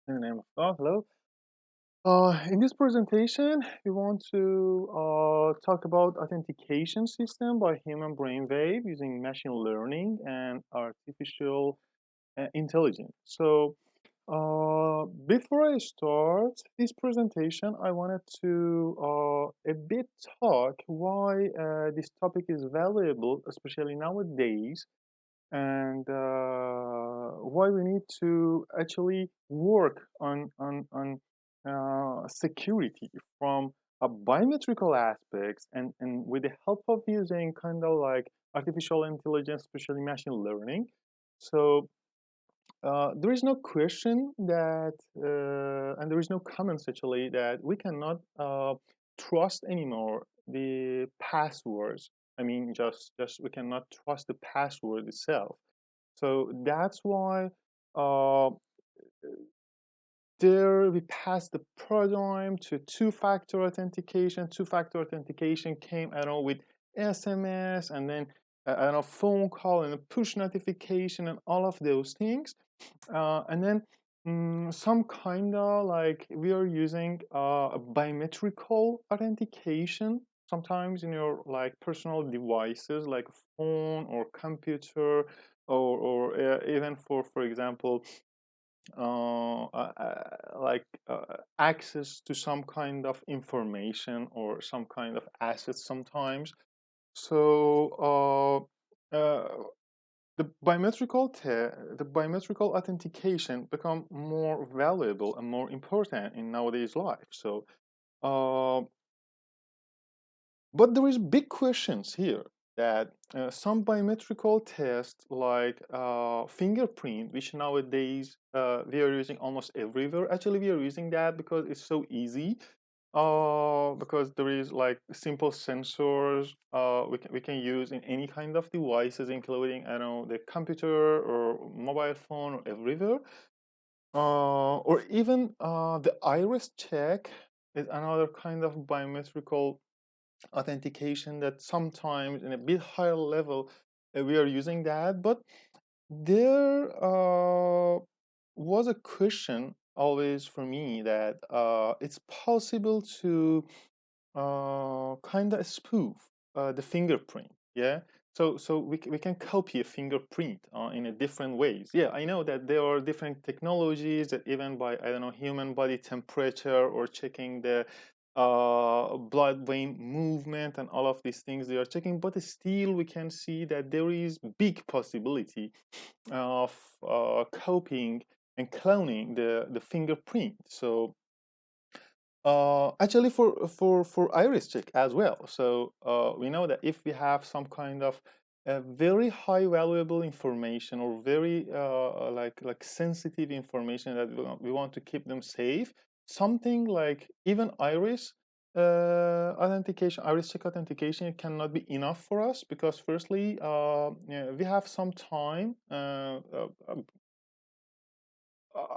In the name of God, hello. In this presentation, we want to talk about authentication system by human brainwave using machine learning and artificial intelligence. So, before I start this presentation, I wanted to a bit talk why this topic is valuable, especially nowadays, and why we need to actually work on security from a biometrical aspects and with the help of using kind of like artificial intelligence, especially machine learning. So there is no question that, and there is no comments actually that we cannot trust anymore the passwords. I mean, just we cannot trust the password itself. So that's why uh, there we passed the paradigm to two-factor authentication. Two-factor authentication came, I don't know, with SMS and then I don't know, phone call and a push notification and all of those things. And then some kind of like we are using a biometrical authentication sometimes in your like personal devices like phone or computer or even for example like access to some kind of information or some kind of assets sometimes. So the biometrical authentication become more valuable and more important in nowadays life. So, uh, but there is big questions here that some biometrical tests like fingerprint, which nowadays we are using almost everywhere. Actually, we are using that because it's so easy. Because there is like simple sensors we can use in any kind of devices, including I don't know the computer or mobile phone or everywhere. Or even the iris check is another kind of biometrical authentication that sometimes in a bit higher level we are using that. But there was a question always for me that it's possible to kind of spoof the fingerprint. Yeah. So we can copy a fingerprint in a different ways. Yeah, I know that there are different technologies that even by I don't know human body temperature or checking the blood vein movement and all of these things they are checking, but still we can see that there is big possibility of copying and cloning the fingerprint. So actually, for iris check as well. So we know that if we have some kind of very high valuable information or very like sensitive information that we want to keep them safe, something like even iris authentication, iris check authentication, it cannot be enough for us because firstly, yeah, we have some time.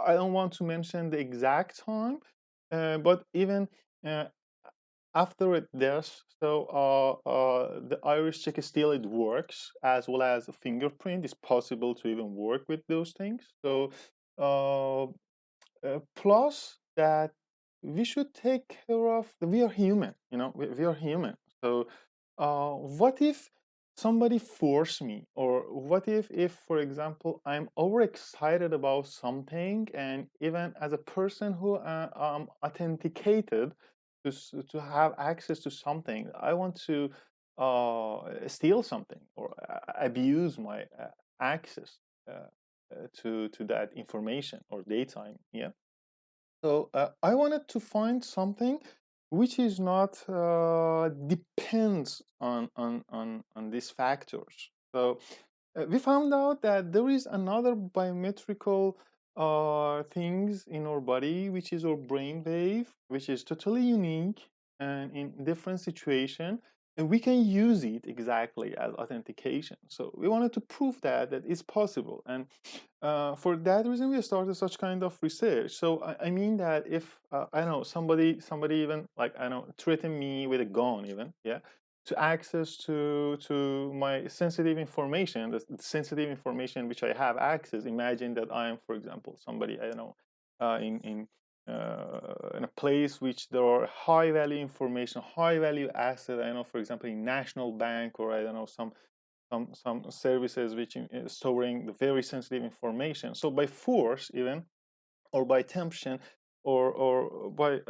I don't want to mention the exact time, but even uh, after it does, so the iris check is still it works as well as a fingerprint. It's possible to even work with those things. So uh, plus that we should take care of. We are human, we are human. So what if somebody force me, or what if for example I'm overexcited about something, and even as a person who authenticated to have access to something, I want to steal something or abuse my access to that information or daytime. Yeah. So I wanted to find something which is not depends on these factors. So we found out that there is another biometrical things in our body, which is our brain wave, which is totally unique and in different situation, and we can use it exactly as authentication. So we wanted to prove that it's possible, and for that reason we started such kind of research. So I mean that if I don't know somebody even like I don't know threaten me with a gun even, yeah, to access to my sensitive information, the sensitive information which I have access. Imagine that I am, for example, somebody I don't know in a place which there are high value information, high value asset. I know, for example, in national bank, or I don't know, some services which storing the very sensitive information. So by force, even, or by temptation, or by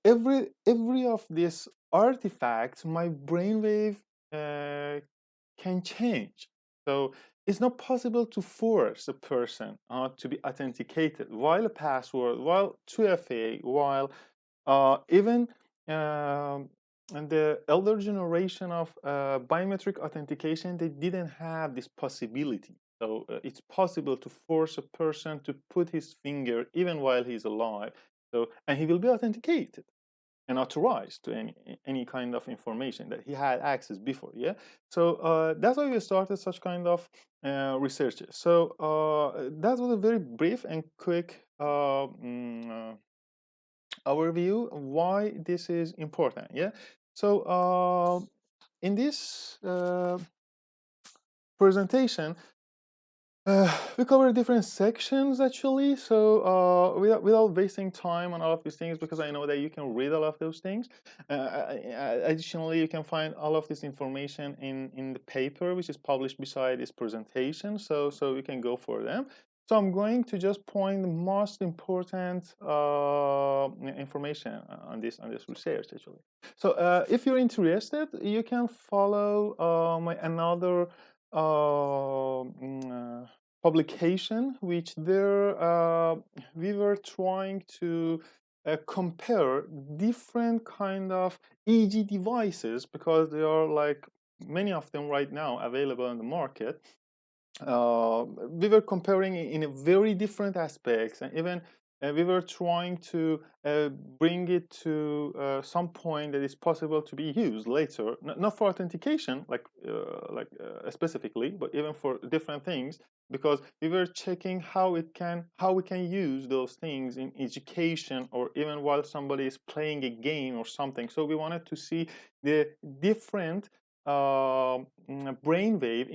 every of these artifacts, my brainwave uh, can change. So it's not possible to force a person to be authenticated while a password, while 2FA, while even um, and the elder generation of biometric authentication, they didn't have this possibility. So it's possible to force a person to put his finger even while he's alive. So, and he will be authenticated and authorized to any kind of information that he had access before. Yeah. So that's why we started such kind of research. So that was a very brief and quick overview why this is important. Yeah. So in this presentation, we cover different sections actually. So without wasting time on all of these things, because I know that you can read all of those things. Additionally, you can find all of this information in the paper which is published beside this presentation. So you can go for them. So I'm going to just point the most important information on this research actually. So if you're interested, you can follow my another publication, which there we were trying to compare different kind of EG devices, because there are like many of them right now available in the market. We were comparing in a very different aspects, and even we were trying to bring it to some point that is possible to be used later, not for authentication specifically, but even for different things, because we were checking how we can use those things in education, or even while somebody is playing a game or something. So we wanted to see the different brainwave.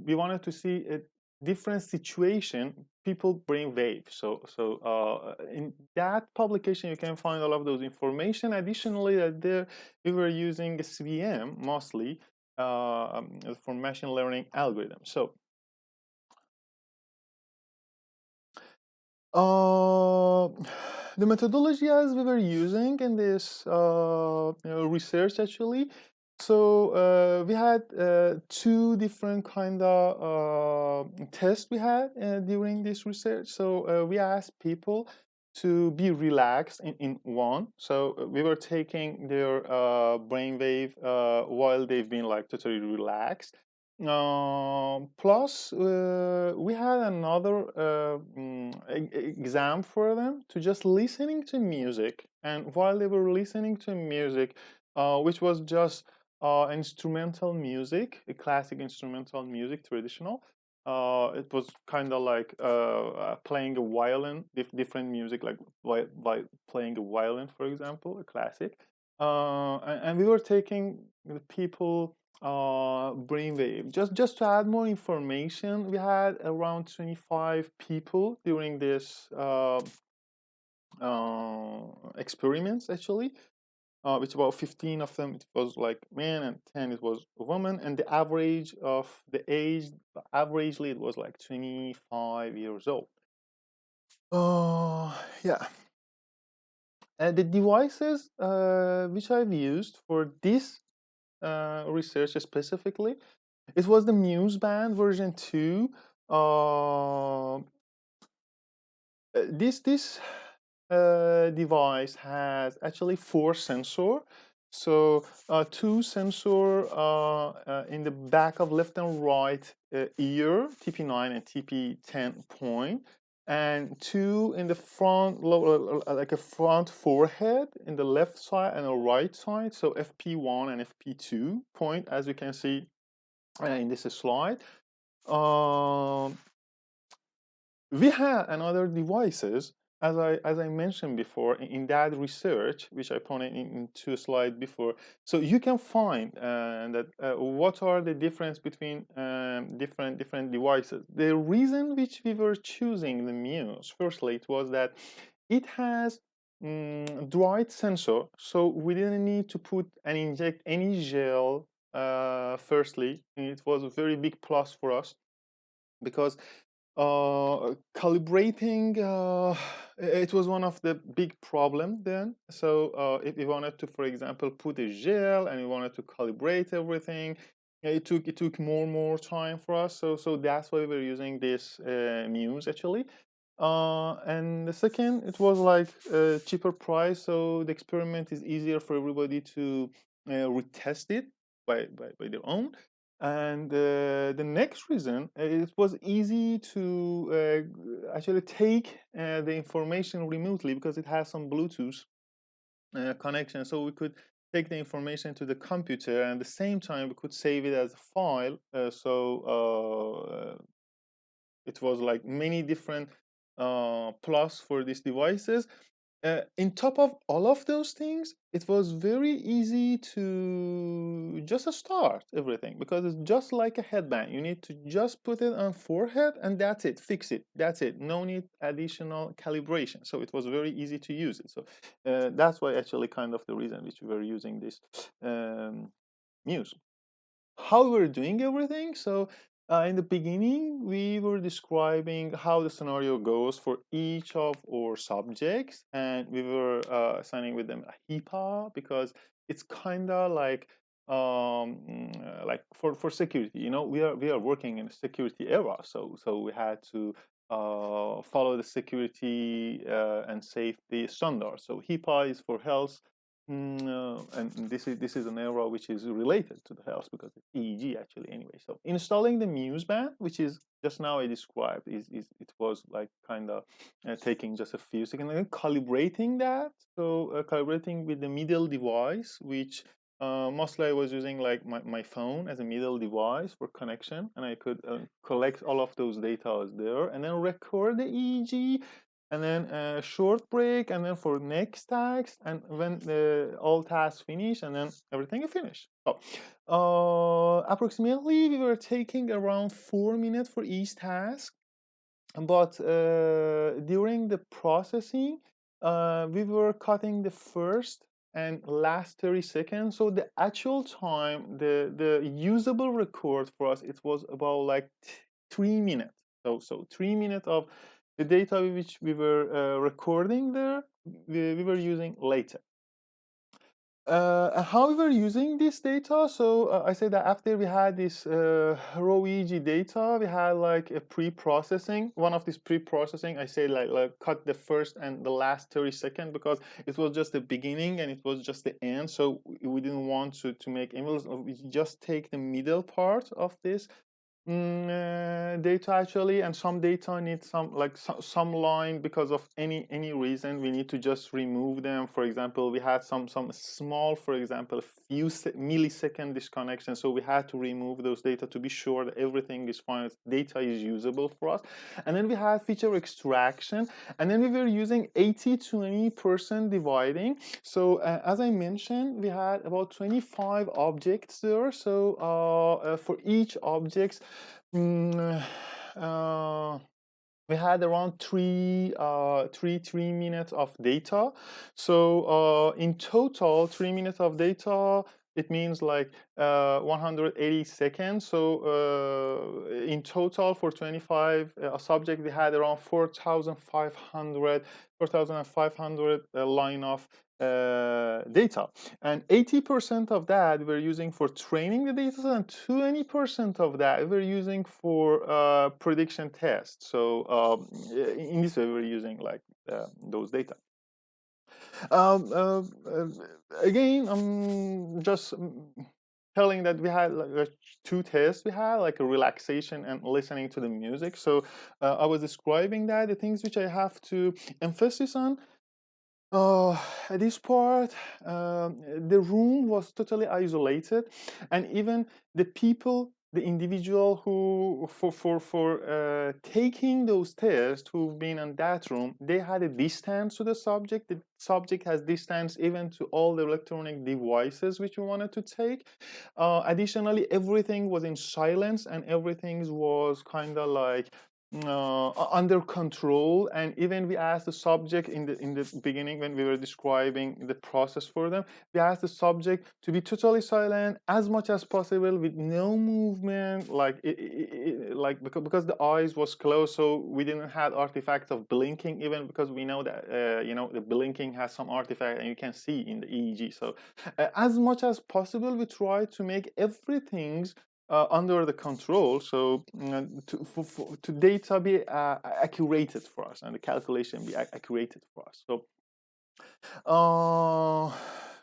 We wanted to see a different situation, people brainwave. So in that publication, you can find all of those information. Additionally, that there we were using SVM mostly for machine learning algorithms. So the methodology as we were using in this research actually. So we had two different kind of tests we had during this research. So we asked people to be relaxed in one. So we were taking their brainwave while they've been like totally relaxed. Plus, we had another exam for them to just listening to music, and while they were listening to music, which was just instrumental music, a classic instrumental music, traditional. It was kind of like playing a violin, different music, like by playing a violin, for example, a classic. And we were taking the people brainwave. Just to add more information, we had around 25 people during this experiments actually. Which about 15 of them it was like men, and 10 it was a woman, and the average of the age, averagely it was like 25 years old. Yeah. And the devices which I've used for this research specifically, it was the Muse Band version 2. This device has actually 4 sensor. So two sensor in the back of left and right ear, TP9 and TP10 point, and 2 in the front, like a front forehead in the left side and the right side. So FP1 and FP2 point, as you can see in this slide. We had another devices as I mentioned before, in that research, which I pointed in two slides before, so you can find that what are the difference between different devices. The reason which we were choosing the Muse, firstly, it was that it has dried sensor, so we didn't need to put and inject any gel. Firstly, it was a very big plus for us because calibrating it was one of the big problem then. So if we wanted to, for example, put a gel and we wanted to calibrate everything, it took more time for us. So that's why we're using this Muse actually. And the second, it was like a cheaper price, so the experiment is easier for everybody to retest it by their own. And the next reason, it was easy to actually take the information remotely because it has some Bluetooth connection. So we could take the information to the computer, and at the same time we could save it as a file. It was like many different plus for these devices. In top of all of those things, it was very easy to just start everything because it's just like a headband. You need to just put it on forehead and that's it, fix it, that's it. No need additional calibration. So it was very easy to use it. So that's why actually kind of the reason which we were using this Muse. How we were doing everything. So in the beginning, we were describing how the scenario goes for each of our subjects, and we were assigning with them a HIPAA because it's kind of like for security. You know, we are working in a security era, so we had to follow the security and safety standards. So HIPAA is for health. And this is an error which is related to the health because it's EEG actually anyway. So installing the Muse band, which is just now I described, is it was like kind of taking just a few seconds and then calibrating that. So calibrating with the middle device, which mostly I was using like my phone as a middle device for connection, and I could collect all of those data there and then record the EEG and then a short break, and then for next task, and when all tasks finish, and then everything is finished. So approximately we were taking around 4 minutes for each task, but during the processing, we were cutting the first and last 30 seconds. So the actual time, the usable record for us, it was about like 3 minutes. So 3 minutes of the data which we were recording there, we were using later. How we were using this data, so I said that after we had this raw EEG data, we had like a pre-processing. One of these pre-processing, I say like cut the first and the last 30 seconds because it was just the beginning and it was just the end. So we didn't want to make emails. We just take the middle part of this data actually, and some data needs some line because of any reason we need to just remove them. For example, we had some small, for example, a few millisecond disconnection, so we had to remove those data to be sure that everything is fine, data is usable for us. And then we had feature extraction, and then we were using 80-20% dividing. So as I mentioned, we had about 25 objects there. So for each object, we had around 3 minutes of data. So in total, 3 minutes of data, it means like 180 seconds. So in total for 25 subject, we had around 4,500 line of data, and 80% of that we're using for training the data, and 20% of that we're using for prediction tests. So in this way we're using like those data. Again, I'm just telling that we had like two tests. We had like a relaxation and listening to the music. So I was describing that the things which I have to emphasize on. At this part, the room was totally isolated, and even the people the individual who for taking those tests who've been in that room, they had a distance to the subject. The subject has distance even to all the electronic devices which we wanted to take. Additionally, everything was in silence and everything was kind of like under control. And even we asked the subject in the beginning when we were describing the process for them, we asked the subject to be totally silent as much as possible with no movement, like like because the eyes was closed, so we didn't have artifacts of blinking, even because we know that the blinking has some artifact and you can see in the EEG. So as much as possible, we try to make everything under the control, so to data be accurate for us and the calculation be accurate for us. So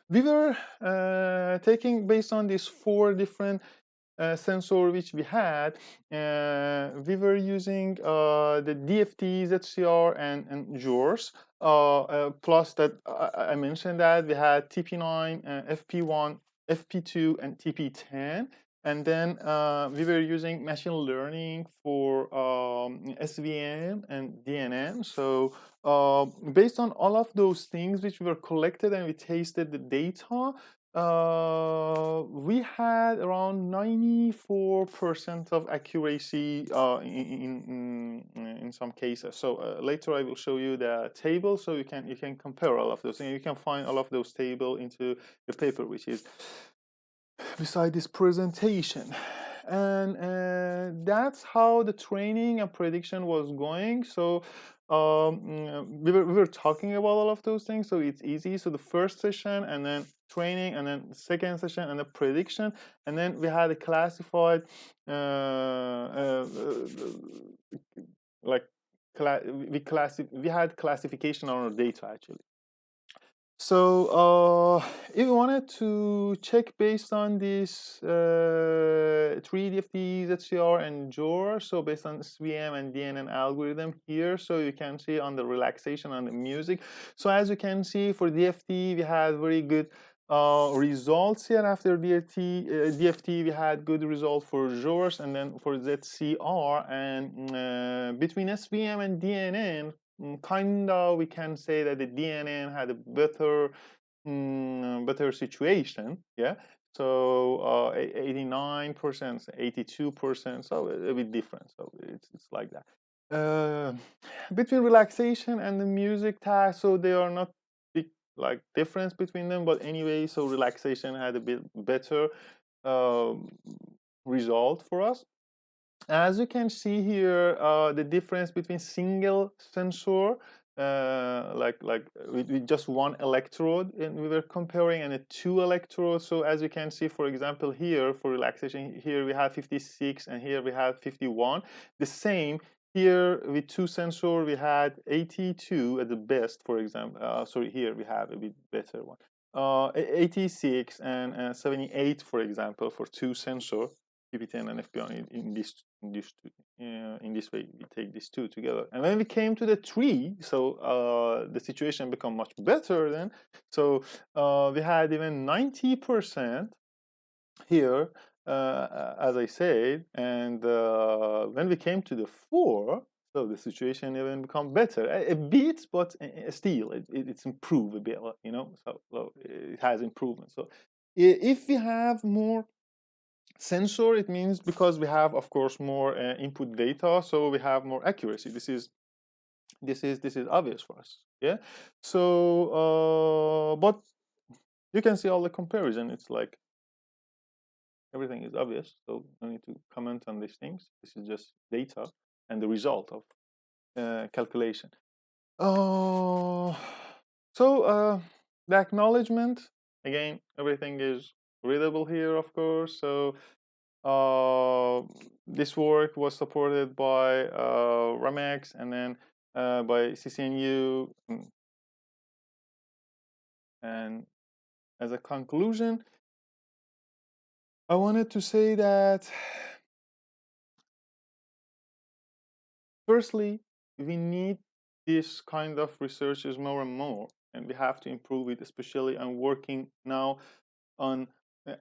we were taking based on these 4 different sensor which we had. We were using the DFT, ZCR, and JORS. Plus that I mentioned that we had TP9, FP1, FP2, and TP10. And then we were using machine learning for SVM and DNN. So based on all of those things which were collected and we tasted the data, we had around 94% of accuracy in some cases. So later I will show you the table, so you can compare all of those, and you can find all of those table into the paper, which is beside this presentation. And that's how the training and prediction was going. So we were talking about all of those things, so it's easy. So the first session, and then training, and then the second session, and the prediction, and then we had a classified like we had classification on our data actually. So if you wanted to check based on this 3DFT, ZCR, and JOR, so based on SVM and DNN algorithm here, so you can see on the relaxation on the music. So as you can see for DFT, we had very good results here. After DFT, we had good result for JORs, and then for ZCR, and between SVM and DNN, kind of we can say that the DNN had a better situation, yeah. So 89%, 82%, so a bit different. So it's like that. Between relaxation and the music task, so they are not big like difference between them, but anyway, so relaxation had a bit better result for us. As you can see here, the difference between single sensor, like with just one electrode, and we were comparing, and 2 electrodes. So as you can see, for example, here for relaxation, here we have 56, and here we have 51. The same here with 2 sensor, we had 82 at the best, for example. Sorry, here we have a bit better one. 86 and 78, for example, for 2 sensor. PP10 and FP1 in this way we take these 2 together, and when we came to the 3, so the situation become much better then. So we had even 90% here, as I said, and when we came to the 4, so the situation even become better a bit, but still it's improved a bit, so it has improvement. So if we have more sensor, it means because we have, of course, more input data, so we have more accuracy. This is obvious for us, yeah. So but you can see all the comparison. It's like everything is obvious, so no need to comment on these things. This is just data and the result of calculation. So the acknowledgement, again, everything is readable here, of course. So this work was supported by Ramex, and then by CCNU. And as a conclusion, I wanted to say that firstly, we need this kind of researches more and more, and we have to improve it, especially I'm working now on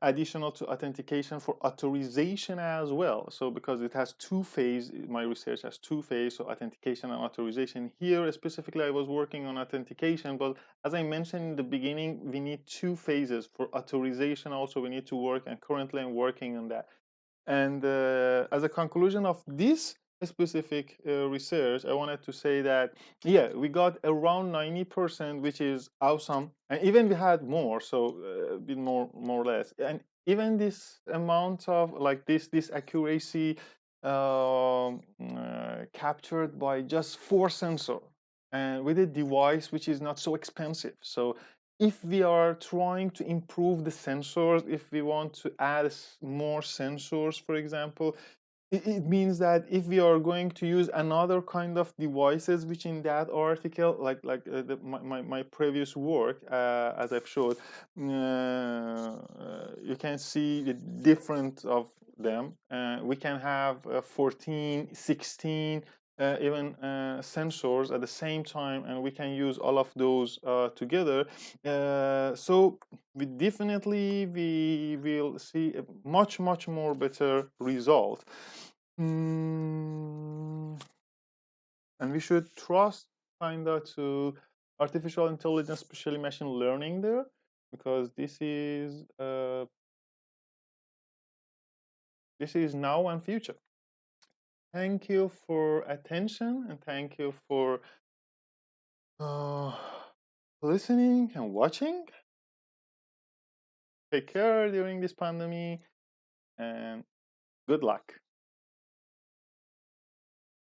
additional to authentication for authorization as well. So because it has two phase, my research has two phase, so authentication and authorization. Here specifically, I was working on authentication, but as I mentioned in the beginning, we need two phases for authorization. Also, we need to work, and currently I'm working on that. And as a conclusion of this specific research, I wanted to say that, yeah, we got around 90%, which is awesome. And even we had more, so a bit more or less. And even this amount of like this accuracy captured by just 4 sensor and with a device which is not so expensive. So if we are trying to improve the sensors, if we want to add more sensors, for example, it means that if we are going to use another kind of devices, which in that article, my previous work, as I've showed, you can see the different of them. We can have 14, 16, even sensors at the same time, and we can use all of those together. So we will see a much more better result. Mm, and we should trust kinda to artificial intelligence, especially machine learning there, because this is now and future. Thank you for attention, and thank you for uh, listening and watching. Take care during this pandemic, and good luck.